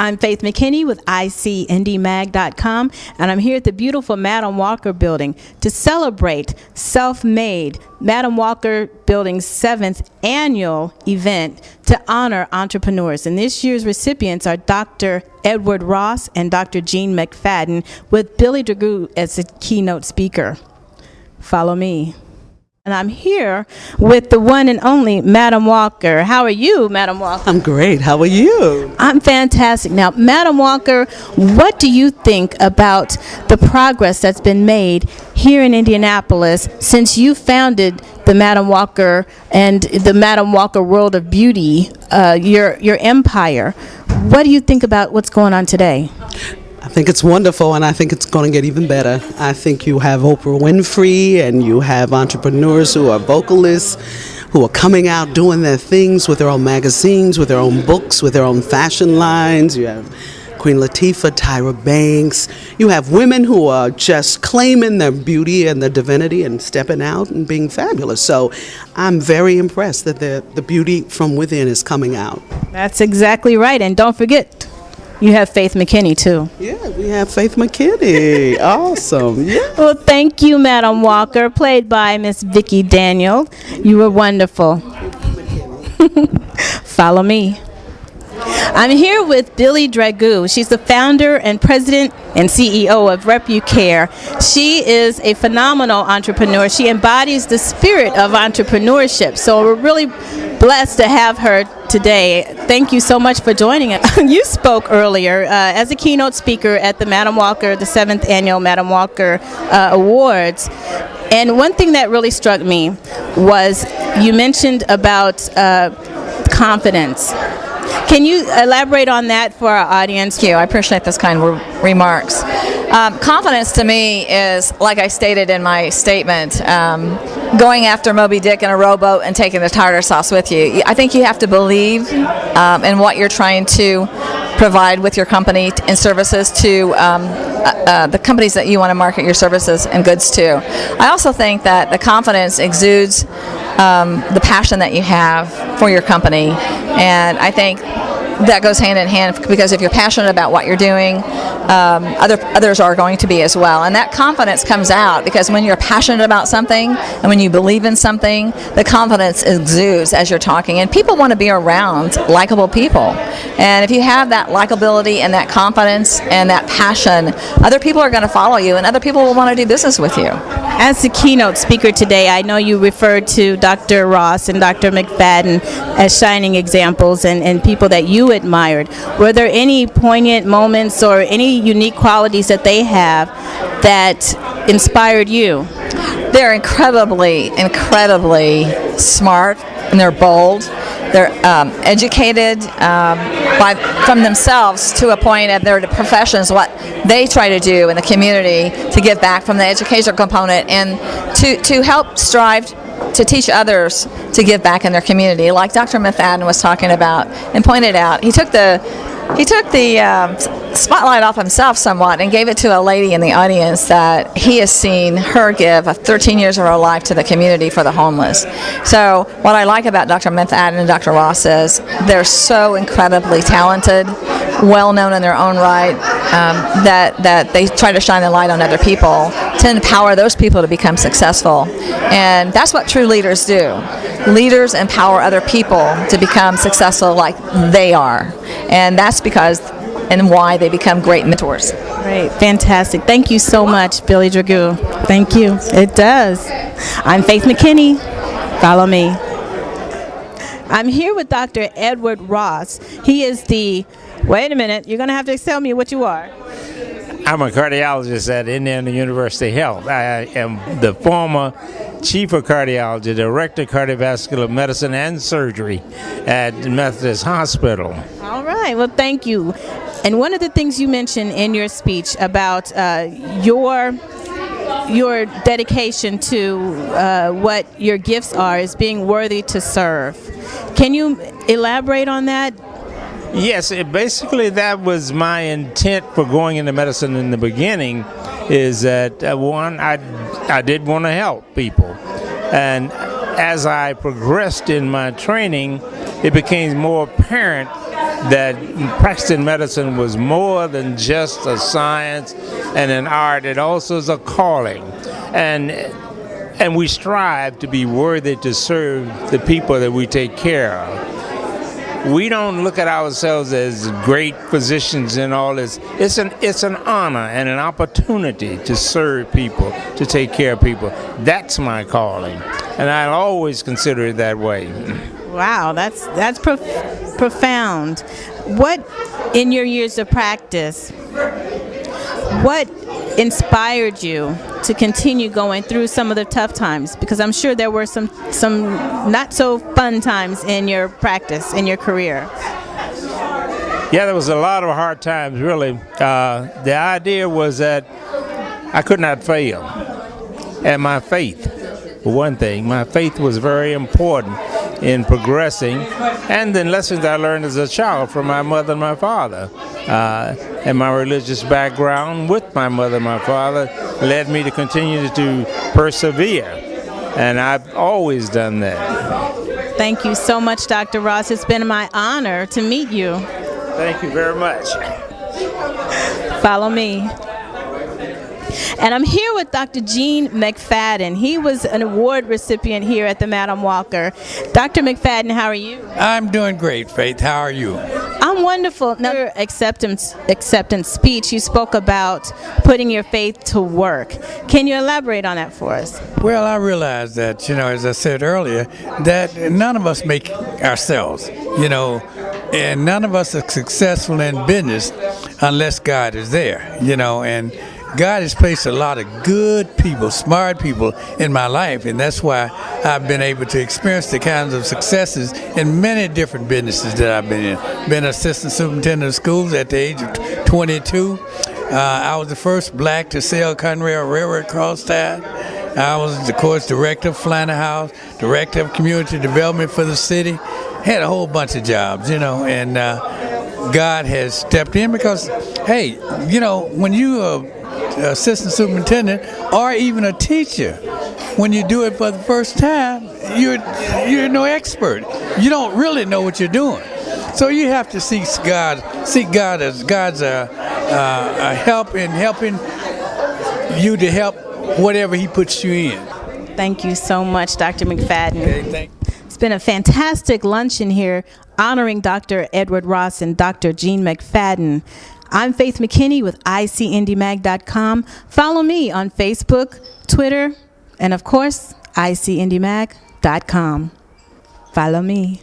I'm Faith McKinney with ICIndieMag.com, and I'm here at the beautiful Madam Walker Building to celebrate Self-Made, Madam Walker Building's 7th annual event to honor entrepreneurs. And this year's recipients are Dr. Edward Ross and Dr. Gene McFadden, with Billie Dragoo as the keynote speaker. Follow me. And I'm here with the one and only Madam Walker. How are you, Madam Walker? I'm great. How are you? I'm fantastic. Now, Madam Walker, what do you think about the progress that's been made here in Indianapolis since you founded the Madam Walker and the Madam Walker World of Beauty, your empire? What do you think about what's going on today? I think it's wonderful, and I think it's going to get even better. I think you have Oprah Winfrey, and you have entrepreneurs who are vocalists, who are coming out doing their things with their own magazines, with their own books, with their own fashion lines. You have Queen Latifah, Tyra Banks. You have women who are just claiming their beauty and their divinity and stepping out and being fabulous. So I'm very impressed that the beauty from within is coming out. That's exactly right. And don't forget, you have Faith McKinney, too. Yeah, we have Faith McKinney. Awesome. Yeah. Well, thank you, Madam Walker, played by Miss Vicki Daniel. You were wonderful. Follow me. I'm here with Billie Dragoo. She's the founder and president and CEO of RepuCare. She is a phenomenal entrepreneur. She embodies the spirit of entrepreneurship. So we're really blessed to have her today. Thank you so much for joining us. You spoke earlier as a keynote speaker at the Madam Walker, the 7th annual Madam Walker Awards. And one thing that really struck me was you mentioned about confidence. Can you elaborate on that for our audience? Thank you. I appreciate those kind remarks. Confidence to me is, like I stated in my statement, going after Moby Dick in a rowboat and taking the tartar sauce with you. I think you have to believe in what you're trying to provide with your company and services to the companies that you want to market your services and goods to. I also think that the confidence exudes the passion that you have for your company, and I think that goes hand in hand, because if you're passionate about what you're doing, others are going to be as well. And that confidence comes out because when you're passionate about something and when you believe in something, the confidence exudes as you're talking. And people want to be around likable people. And if you have that likability and that confidence and that passion, other people are going to follow you and other people will want to do business with you. As the keynote speaker today, I know you referred to Dr. Ross and Dr. McFadden as shining examples and people that you admired. Were there any poignant moments or any unique qualities that they have that inspired you? They're incredibly smart, and they're bold. They're educated from themselves to a point of their professions, what they try to do in the community to give back from the educational component and to help strive to teach others to give back in their community, like Dr. McFadden was talking about and pointed out. He took the spotlight off himself somewhat and gave it to a lady in the audience that he has seen her give 13 years of her life to the community for the homeless. So what I like about Dr. McFadden and Dr. Ross is they're so incredibly talented, well known in their own right, that they try to shine the light on other people to empower those people to become successful. And that's what true leaders do. Leaders empower other people to become successful like they are. And that's because and why they become great mentors. Great, fantastic. Thank you so much, Billie Dragoo. Thank you. It does. I'm Faith McKinney. Follow me. I'm here with Dr. Edward Ross. He is the, wait a minute, you're going to have to tell me what you are. I'm a cardiologist at Indiana University Health. I am the former chief of cardiology, director of cardiovascular medicine and surgery at Methodist Hospital. All right. Well, thank you. And one of the things you mentioned in your speech about your dedication to what your gifts are is being worthy to serve. Can you elaborate on that? Yes, basically that was my intent for going into medicine in the beginning, is that one, I did want to help people. And as I progressed in my training, it became more apparent that practicing medicine was more than just a science and an art. It also is a calling. And we strive to be worthy to serve the people that we take care of. We don't look at ourselves as great physicians and all this. It's an honor and an opportunity to serve people, to take care of people. That's my calling, and I'll always consider it that way. Wow, that's profound. What, in your years of practice, what inspired you to continue going through some of the tough times? Because I'm sure there were some not so fun times in your practice, in your career. Yeah, there was a lot of hard times, really. The idea was that I could not fail. And my faith, for one thing, my faith was very important in progressing, and then lessons I learned as a child from my mother and my father. And my religious background with my mother and my father led me to continue to persevere, and I've always done that. Thank you so much, Dr. Ross. It's been my honor to meet you. Thank you very much. Follow me. And I'm here with Dr. Gene McFadden. He was an award recipient here at the Madam Walker. Dr. McFadden, how are you? I'm doing great, Faith. How are you? I'm wonderful. Now, your acceptance speech, you spoke about putting your faith to work. Can you elaborate on that for us? Well, I realize that, as I said earlier, that none of us make ourselves, and none of us are successful in business unless God is there, and God has placed a lot of good people, smart people in my life, and that's why I've been able to experience the kinds of successes in many different businesses that I've been in. Been assistant superintendent of schools at the age of 22. I was the first black to sail Conrail Railroad across town. I was, of course, director of Flannel House, director of community development for the city. Had a whole bunch of jobs, and God has stepped in because, hey, when you assistant superintendent or even a teacher, when you do it for the first time, you're no expert. You don't really know what you're doing, so you have to seek God as God's help in helping you to help whatever He puts you in. Thank you so much, Dr. McFadden. Okay, thank you. It's been a fantastic luncheon here honoring Dr. Edward Ross and Dr. Gene McFadden. I'm Faith McKinney with ICIndyMag.com. Follow me on Facebook, Twitter, and of course, ICIndyMag.com. Follow me.